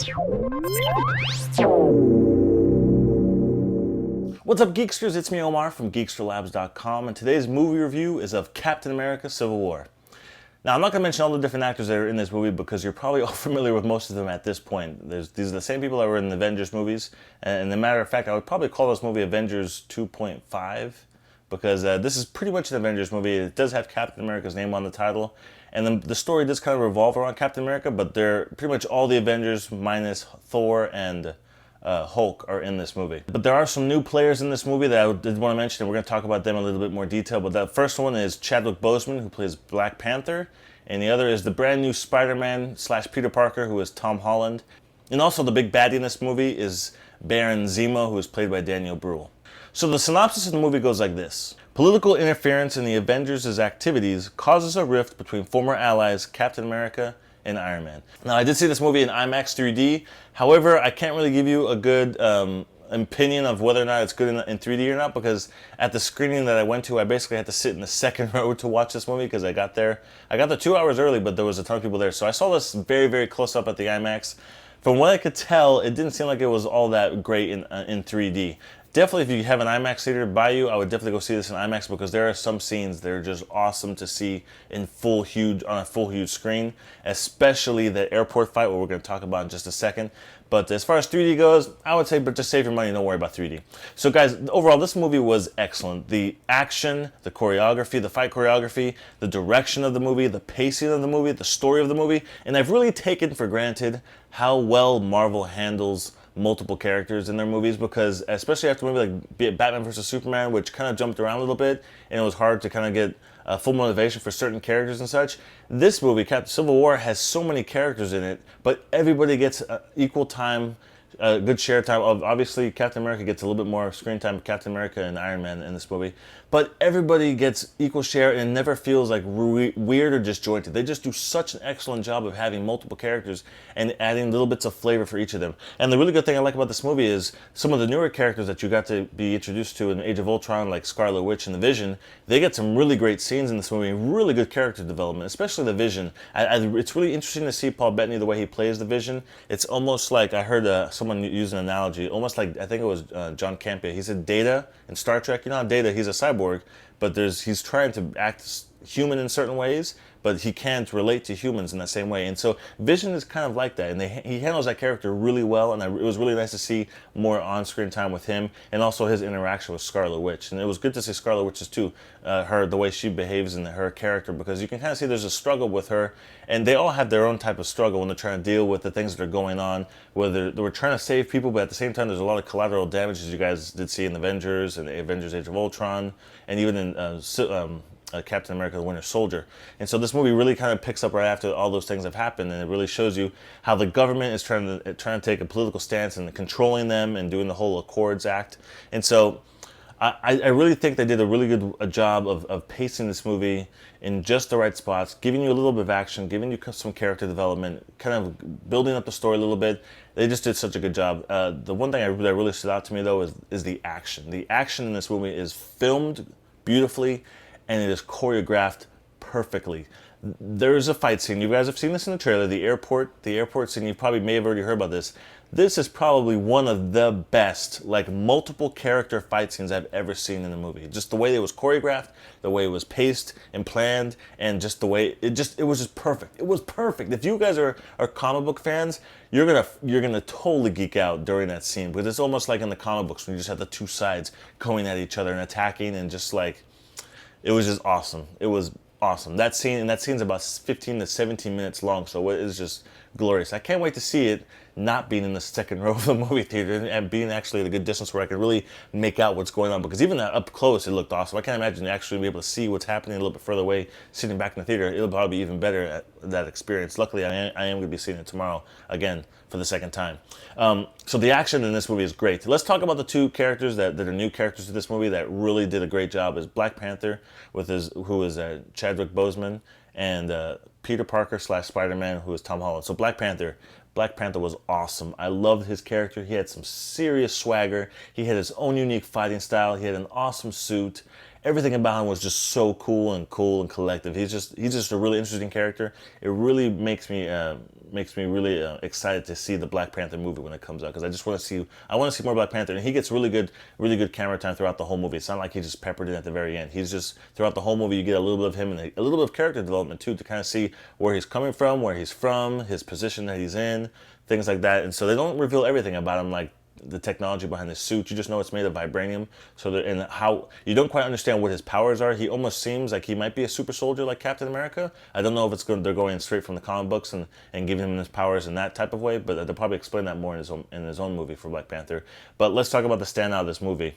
What's up, Geeksters? It's me, Omar from GeeksterLabs.com, and today's movie review is of Captain America: Civil War. Now, I'm not going to mention all the different actors that are in this movie because you're probably all familiar with most of them at this point. These are the same people that were in the Avengers movies, and as a matter of fact, I would probably call this movie Avengers 2.5 because this is pretty much an Avengers movie. It does have Captain America's name on the title, and the story does kind of revolve around Captain America, but they're pretty much all the Avengers minus Thor and Hulk are in this movie. But there are some new players in this movie that I did want to mention, and we're going to talk about them in a little bit more detail. But that first one is Chadwick Boseman, who plays Black Panther, and the other is the brand new Spider-Man / Peter Parker, who is Tom Holland. And also the big baddie in this movie is Baron Zemo, who is played by Daniel Bruhl. So the synopsis of the movie goes like this. Political interference in the Avengers' activities causes a rift between former allies Captain America and Iron Man. Now, I did see this movie in IMAX 3D. However, I can't really give you a good opinion of whether or not it's good in 3D or not, because at the screening that I went to, I basically had to sit in the second row to watch this movie because I got there 2 hours early, but there was a ton of people there. So I saw this very, very close up at the IMAX. From what I could tell, it didn't seem like it was all that great in 3D. Definitely, if you have an IMAX theater by you, I would definitely go see this in IMAX because there are some scenes that are just awesome to see in on a full huge screen, especially the airport fight, what we're going to talk about in just a second. But as far as 3D goes, I would say, but just save your money, don't worry about 3D. So guys, overall, this movie was excellent. The action, the choreography, the fight choreography, the direction of the movie, the pacing of the movie, the story of the movie, and I've really taken for granted how well Marvel handles multiple characters in their movies, because especially after a movie like Batman vs. Superman, which kind of jumped around a little bit, and it was hard to kind of get full motivation for certain characters and such. This movie, Captain Civil War, has so many characters in it, but everybody gets equal time, good share time. Obviously, Captain America gets a little bit more screen time, Captain America and Iron Man in this movie, but everybody gets equal share, and it never feels like weird or disjointed. They just do such an excellent job of having multiple characters and adding little bits of flavor for each of them. And the really good thing I like about this movie is some of the newer characters that you got to be introduced to in Age of Ultron, like Scarlet Witch and the Vision. They get some really great scenes in this movie, really good character development, especially the Vision. It's really interesting to see Paul Bettany, the way he plays the Vision. It's almost like, I heard someone use an analogy, almost like, I think it was John Campea. He said Data in Star Trek. You know how Data, he's a cyborg, but he's trying to act human in certain ways, but he can't relate to humans in that same way. And so Vision is kind of like that, and he handles that character really well, and it was really nice to see more on-screen time with him, and also his interaction with Scarlet Witch. And it was good to see Scarlet Witch's too, the way she behaves in her character, because you can kind of see there's a struggle with her, and they all have their own type of struggle when they're trying to deal with the things that are going on, whether they were trying to save people, but at the same time there's a lot of collateral damage, as you guys did see in Avengers and Avengers Age of Ultron, and even in Captain America: The Winter Soldier. And so this movie really kind of picks up right after all those things have happened, and it really shows you how the government is trying to take a political stance and controlling them and doing the whole Accords Act. And so I really think they did a really good job of pacing this movie in just the right spots, giving you a little bit of action, giving you some character development, kind of building up the story a little bit. They just did such a good job. The one thing that really stood out to me, though, is the action. The action in this movie is filmed beautifully, and it is choreographed perfectly. There's a fight scene. You guys have seen this in the trailer. The airport scene. You probably may have already heard about this. This is probably one of the best, like, multiple character fight scenes I've ever seen in a movie. Just the way it was choreographed, the way it was paced and planned, and just the way it was just perfect. It was perfect. If you guys are comic book fans, you're gonna totally geek out during that scene, because it's almost like in the comic books when you just have the two sides going at each other and attacking, and just like, it was just awesome. It was awesome. That scene's about 15 to 17 minutes long, so it is just glorious. I can't wait to see it not being in the second row of the movie theater and being actually at a good distance where I could really make out what's going on, because even up close it looked awesome. I can't imagine actually being able to see what's happening a little bit further away sitting back in the theater. It'll probably be even better at that experience. Luckily, I am going to be seeing it tomorrow again for the second time. So the action in this movie is great. Let's talk about the two characters that are new characters to this movie that really did a great job. Is Black Panther, who is Chadwick Boseman, and Peter Parker / Spider-Man, who is Tom Holland. So Black Panther was awesome. I loved his character. He had some serious swagger. He had his own unique fighting style. He had an awesome suit. everything about him was just so cool and collective. He's just a really interesting character. It really makes me really excited to see the Black Panther movie when it comes out, because I want to see more Black Panther, and he gets really good camera time throughout the whole movie. It's not like he just peppered in at the very end. He's just, throughout the whole movie, you get a little bit of him and a little bit of character development too, to kind of see where he's coming from, where he's from, his position that he's in, things like that. And so they don't reveal everything about him, like the technology behind the suit. You just know it's made of vibranium. So and how you don't quite understand what his powers are. He almost seems like he might be a super soldier like Captain America. I don't know if they're going straight from the comic books and giving him his powers in that type of way, but they'll probably explain that more in his own movie for Black Panther. But let's talk about the standout of this movie.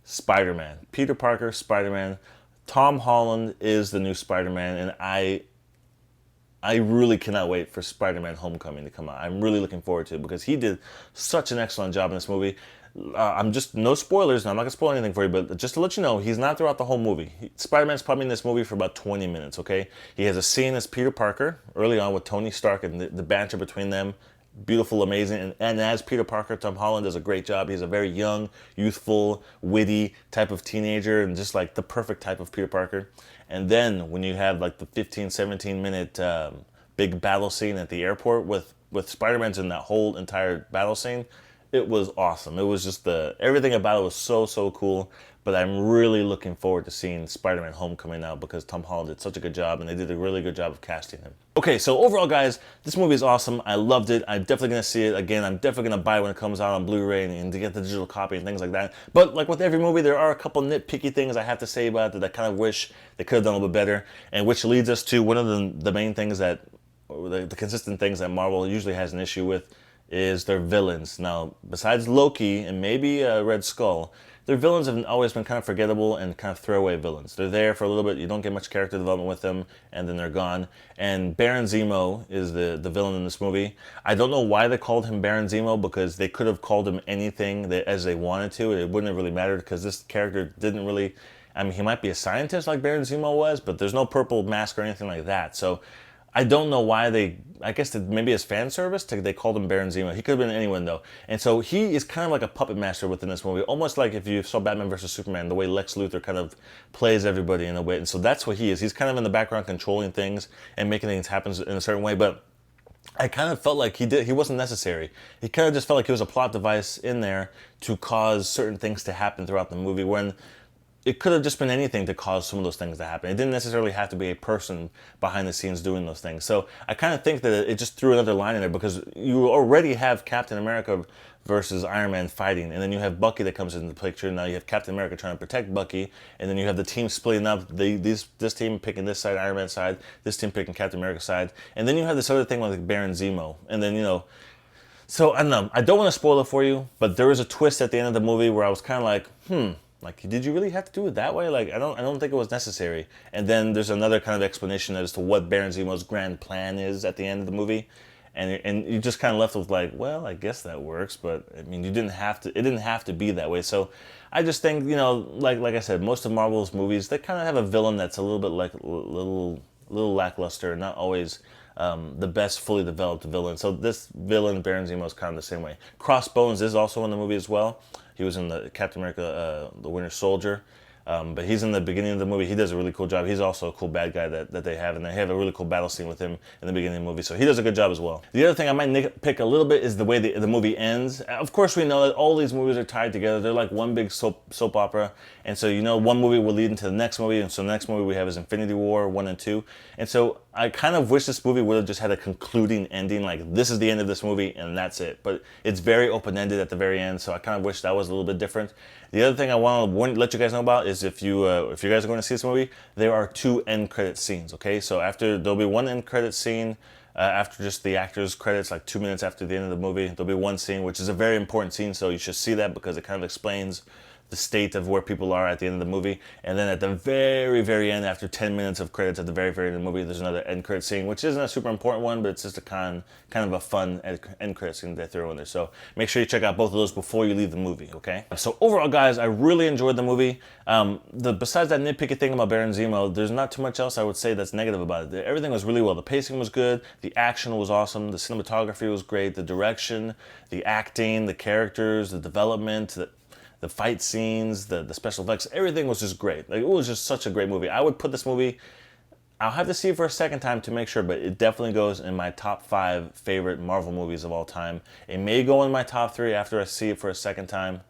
Spider-Man. Peter Parker, Spider-Man. Tom Holland is the new Spider-Man, and I really cannot wait for Spider-Man Homecoming to come out. I'm really looking forward to it, because he did such an excellent job in this movie. I'm just, no spoilers, and I'm not going to spoil anything for you, but just to let you know, he's not throughout the whole movie. Spider-Man's probably in this movie for about 20 minutes, okay? He has a scene as Peter Parker early on with Tony Stark, and the banter between them. Beautiful, amazing, and as Peter Parker, Tom Holland does a great job. He's a very young, youthful, witty type of teenager, and just like the perfect type of Peter Parker. And then when you have like the 15, 17-minute big battle scene at the airport with Spider-Man's in that whole entire battle scene, it was awesome. It was just everything about it was so cool. But I'm really looking forward to seeing Spider-Man Homecoming now, because Tom Holland did such a good job, and they did a really good job of casting him. Okay, so overall, guys, this movie is awesome. I loved it. I'm definitely going to see it again. I'm definitely going to buy it when it comes out on Blu-ray and to get the digital copy and things like that. But like with every movie, there are a couple nitpicky things I have to say about it that I kind of wish they could have done a little bit better, and which leads us to one of the main things that, the consistent things that Marvel usually has an issue with, is their villains. Now, besides Loki and maybe Red Skull, their villains have always been kind of forgettable and kind of throwaway villains. They're there for a little bit, you don't get much character development with them, and then they're gone. And Baron Zemo is the villain in this movie. I don't know why they called him Baron Zemo, because they could have called him anything as they wanted to. It wouldn't have really mattered, because this character didn't really, I mean, he might be a scientist like Baron Zemo was, but there's no purple mask or anything like that. So I don't know why I guess maybe as fan service, they called him Baron Zemo. He could have been anyone though. And so he is kind of like a puppet master within this movie, almost like if you saw Batman vs. Superman, the way Lex Luthor kind of plays everybody in a way. And so that's what he is. He's kind of in the background controlling things and making things happen in a certain way. But I kind of felt like he wasn't necessary. He kind of just felt like he was a plot device in there to cause certain things to happen throughout the movie, when it could have just been anything to cause some of those things to happen. It didn't necessarily have to be a person behind the scenes doing those things. So I kind of think that it just threw another line in there, because you already have Captain America versus Iron Man fighting, and then you have Bucky that comes into the picture. Now you have Captain America trying to protect Bucky, and then you have the team splitting up. This team picking this side, Iron Man's side, this team picking Captain America's side, and then you have this other thing like Baron Zemo, and then, you know, so I don't know. I don't want to spoil it for you, but there was a twist at the end of the movie where I was kind of like, like, did you really have to do it that way? Like, I don't think it was necessary. And then there's another kind of explanation as to what Baron Zemo's grand plan is at the end of the movie, and you just kind of left with like, well, I guess that works, but I mean, it didn't have to be that way. So I just think, you know, like I said, most of Marvel's movies, they kind of have a villain that's a little bit like little lackluster, not always the best fully developed villain. So this villain, Baron Zemo, is kind of the same way. Crossbones is also in the movie as well. He was in the Captain America, the Winter Soldier. But he's in the beginning of the movie. He does a really cool job. He's also a cool bad guy that they have, and they have a really cool battle scene with him in the beginning of the movie. So he does a good job as well. The other thing I might nitpick a little bit is the way the movie ends. Of course, we know that all these movies are tied together. They're like one big soap opera. And so, you know, one movie will lead into the next movie. And so the next movie we have is Infinity War 1 and 2. And so I kind of wish this movie would have just had a concluding ending, like this is the end of this movie and that's it. But it's very open-ended at the very end, so I kind of wish that was a little bit different. The other thing I want to let you guys know about is if you guys are going to see this movie, there are 2 end credit scenes. Okay, so there'll be one end credit scene after just the actors' credits, like 2 minutes after the end of the movie. There'll be one scene which is a very important scene, so you should see that because it kind of explains the state of where people are at the end of the movie. And then at the very, very end, after 10 minutes of credits at the very, very end of the movie, there's another end credit scene, which isn't a super important one, but it's just a kind of a fun end credit scene they throw in there. So make sure you check out both of those before you leave the movie, okay? So overall, guys, I really enjoyed the movie. Besides that nitpicky thing about Baron Zemo, there's not too much else I would say that's negative about it. Everything was really well. The pacing was good. The action was awesome. The cinematography was great. The direction, the acting, the characters, the development, the fight scenes, the special effects, everything was just great. Like, it was just such a great movie. I would put this movie, I'll have to see it for a second time to make sure, but it definitely goes in my top 5 favorite Marvel movies of all time. It may go in my top 3 after I see it for a second time,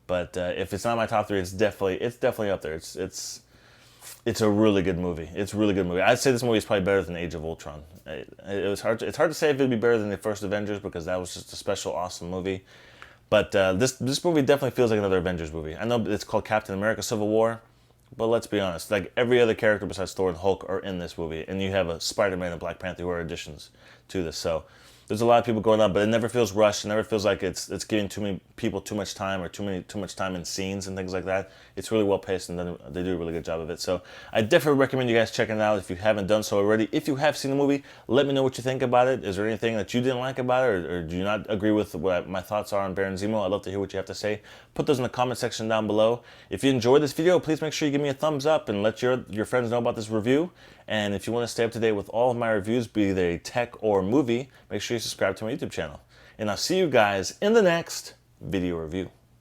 but if it's not my top 3, it's definitely up there. It's a really good movie. It's a really good movie. I'd say this movie is probably better than Age of Ultron. It's hard to say if it'd be better than the first Avengers, because that was just a special, awesome movie. But this movie definitely feels like another Avengers movie. I know it's called Captain America Civil War, but let's be honest. Like, every other character besides Thor and Hulk are in this movie, and you have a Spider-Man and Black Panther who are additions to this. So there's a lot of people going on, but it never feels rushed. It never feels like it's giving too many people too much time, or too much time in scenes and things like that. It's really well paced, and they do a really good job of it. So I definitely recommend you guys checking it out if you haven't done so already. If you have seen the movie, let me know what you think about it. Is there anything that you didn't like about it, or do you not agree with what my thoughts are on Baron Zemo? I'd love to hear what you have to say. Put those in the comment section down below. If you enjoyed this video, please make sure you give me a thumbs up and let your friends know about this review. And if you want to stay up to date with all of my reviews, be they tech or movie, make sure you subscribe to my YouTube channel. And I'll see you guys in the next video review.